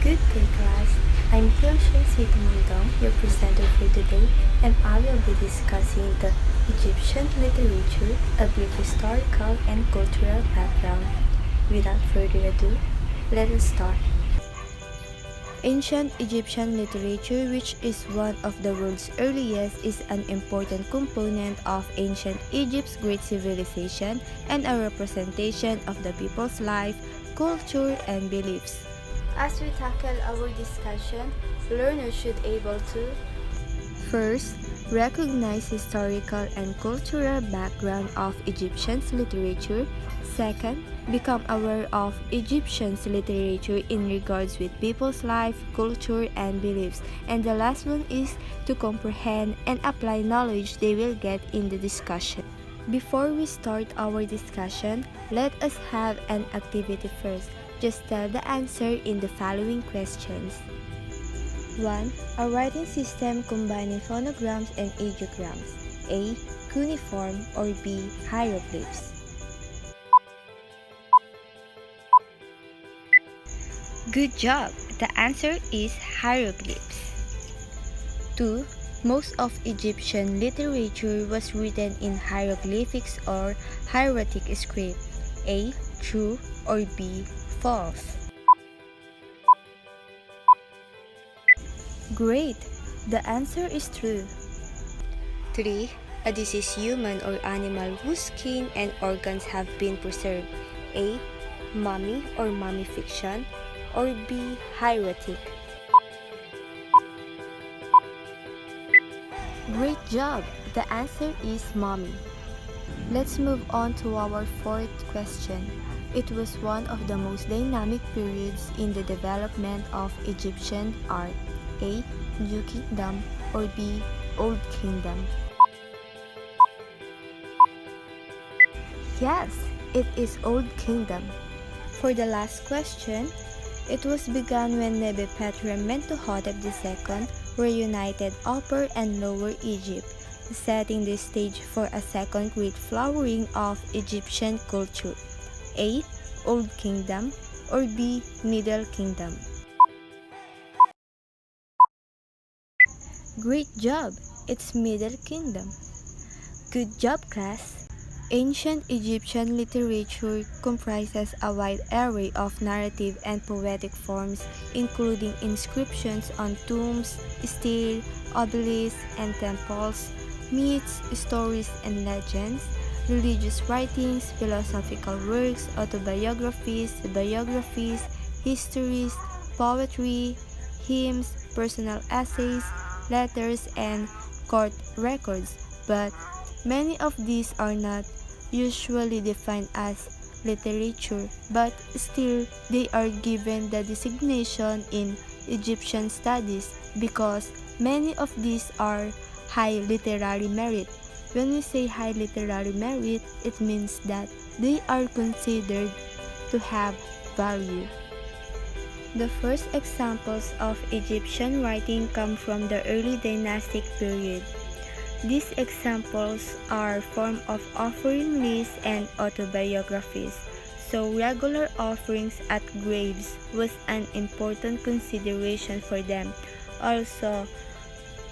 Good day, class. I'm Teoshay Situmundong, your presenter for today, and I will be discussing the Egyptian literature, a brief historical and cultural background. Without further ado, let us start. Ancient Egyptian literature, which is one of the world's earliest, is an important component of ancient Egypt's great civilization and a representation of the people's life, culture, and beliefs. As we tackle our discussion, learners should able to first, recognize historical and cultural background of Egyptians literature. Second, become aware of Egyptians literature in regards with people's life, culture, and beliefs. And the last one is to comprehend and apply knowledge they will get in the discussion. Before we start our discussion, let us have an activity first. Just tell the answer in the following questions. 1. A writing system combining phonograms and ideograms. A. Cuneiform or B. Hieroglyphs. Good job! The answer is hieroglyphs. 2. Most of Egyptian literature was written in hieroglyphics or hieratic script. A. True or B. False. Great! The answer is true. 3. A deceased human or animal whose skin and organs have been preserved. A. Mummy or mummification or B. Hieratic. Great job! The answer is mummy. Let's move on to our fourth question. It was one of the most dynamic periods in the development of Egyptian art. A. New Kingdom or B. Old Kingdom. Yes, it is Old Kingdom. For the last question, it was begun when Nebuchadnezzar and Mentuhotep II reunited Upper and Lower Egypt, setting the stage for a second great flowering of Egyptian culture. A. Old Kingdom or B. Middle Kingdom. Great job! It's Middle Kingdom. Good job, class! Ancient Egyptian literature comprises a wide array of narrative and poetic forms, including inscriptions on tombs, stele, obelisks, and temples, myths, stories, and legends, religious writings, philosophical works, autobiographies, biographies, histories, poetry, hymns, personal essays, letters, and court records, but many of these are not usually defined as literature, but still they are given the designation in Egyptian studies because many of these are high literary merit. When we say high literary merit, it means that they are considered to have value. The first examples of Egyptian writing come from the early dynastic period. These examples are form of offering lists and autobiographies, so regular offerings at graves was an important consideration for them. Also,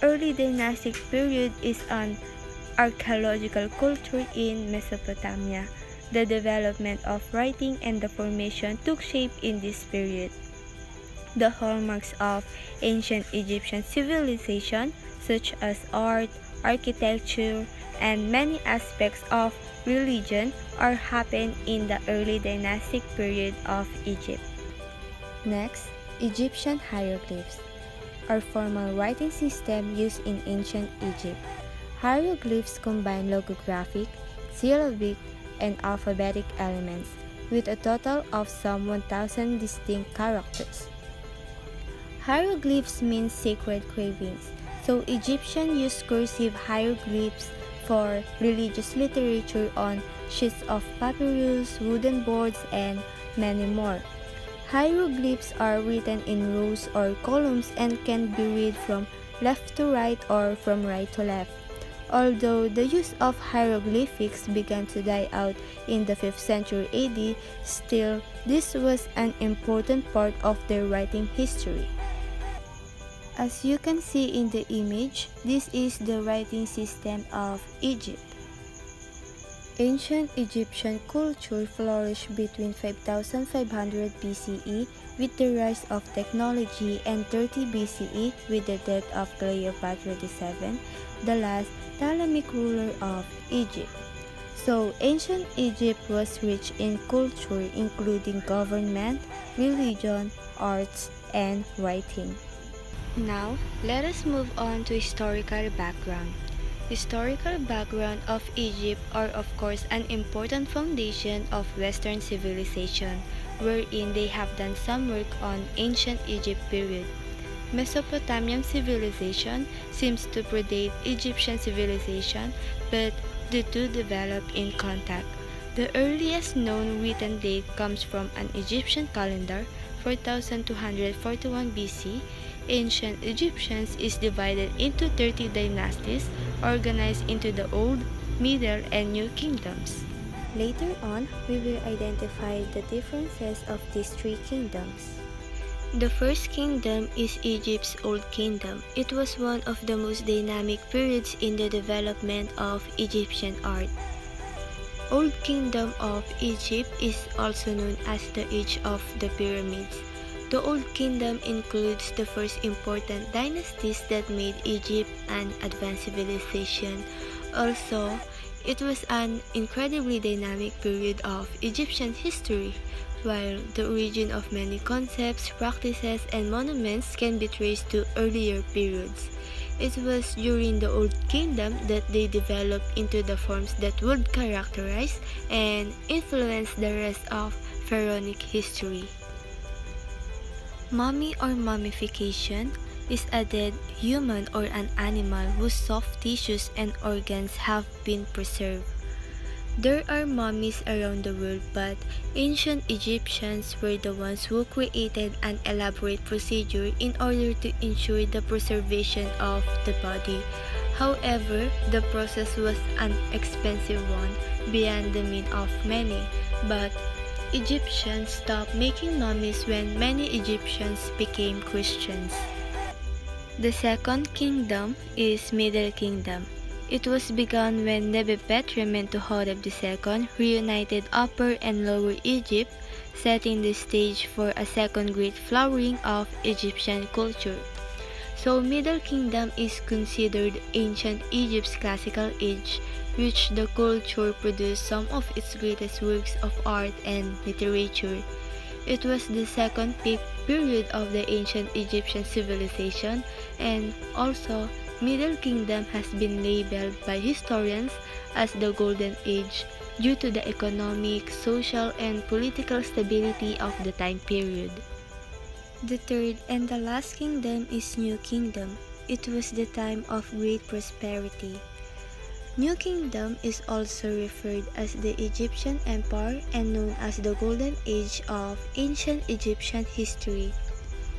early dynastic period is an archaeological culture in Mesopotamia. The development of writing and the formation took shape in this period. The hallmarks of ancient Egyptian civilization, such as art, architecture, and many aspects of religion are happened in the early dynastic period of Egypt. Next, Egyptian hieroglyphs are formal writing system used in ancient Egypt. Hieroglyphs combine logographic, syllabic, and alphabetic elements with a total of some 1,000 distinct characters. Hieroglyphs mean sacred carvings. So Egyptians used cursive hieroglyphs for religious literature on sheets of papyrus, wooden boards, and many more. Hieroglyphs are written in rows or columns and can be read from left to right or from right to left. Although the use of hieroglyphics began to die out in the 5th century AD, still this was an important part of their writing history. As you can see in the image, this is the writing system of Egypt. Ancient Egyptian culture flourished between 5500 BCE with the rise of technology and 30 BCE with the death of Cleopatra VII, the last Ptolemaic ruler of Egypt. So, ancient Egypt was rich in culture including government, religion, arts, and writing. Now, let us move on to historical background. Historical background of Egypt are of course an important foundation of Western civilization, wherein they have done some work on ancient Egypt period. Mesopotamian civilization seems to predate Egyptian civilization, but the two develop in contact. The earliest known written date comes from an Egyptian calendar, 4241 BC. Ancient Egyptians is divided into 30 dynasties organized into the Old, Middle, and New Kingdoms. Later on, we will identify the differences of these three kingdoms. The first kingdom is Egypt's Old Kingdom. It was one of the most dynamic periods in the development of Egyptian art. Old Kingdom of Egypt is also known as the Age of the Pyramids. The Old Kingdom includes the first important dynasties that made Egypt an advanced civilization. Also, it was an incredibly dynamic period of Egyptian history, while the origin of many concepts, practices, and monuments can be traced to earlier periods. It was during the Old Kingdom that they developed into the forms that would characterize and influence the rest of pharaonic history. Mummy or mummification is a dead human or an animal whose soft tissues and organs have been preserved. There are mummies around the world, but ancient Egyptians were the ones who created an elaborate procedure in order to ensure the preservation of the body. However, the process was an expensive one beyond the means of many, but Egyptians stopped making mummies when many Egyptians became Christians. The second kingdom is Middle Kingdom. It was begun when Nebuchadnezzar Mentuhotep II reunited Upper and Lower Egypt, setting the stage for a second great flowering of Egyptian culture. So Middle Kingdom is considered ancient Egypt's classical age, which the culture produced some of its greatest works of art and literature. It was the second peak period of the ancient Egyptian civilization, and also Middle Kingdom has been labeled by historians as the Golden Age due to the economic, social, and political stability of the time period. The third and the last kingdom is New Kingdom. It was the time of great prosperity. New Kingdom is also referred as the Egyptian Empire and known as the Golden Age of ancient Egyptian history.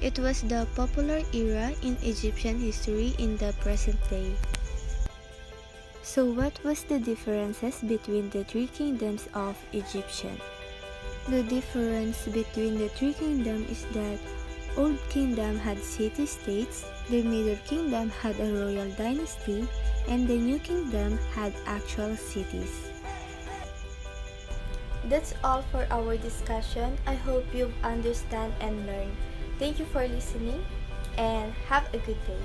It was the popular era in Egyptian history in the present day. So what was the differences between the three kingdoms of Egyptian? The difference between the three kingdoms is that Old Kingdom had city-states, the Middle Kingdom had a royal dynasty, and the New Kingdom had actual cities. That's all for our discussion. I hope you've understand and learned. Thank you for listening and have a good day.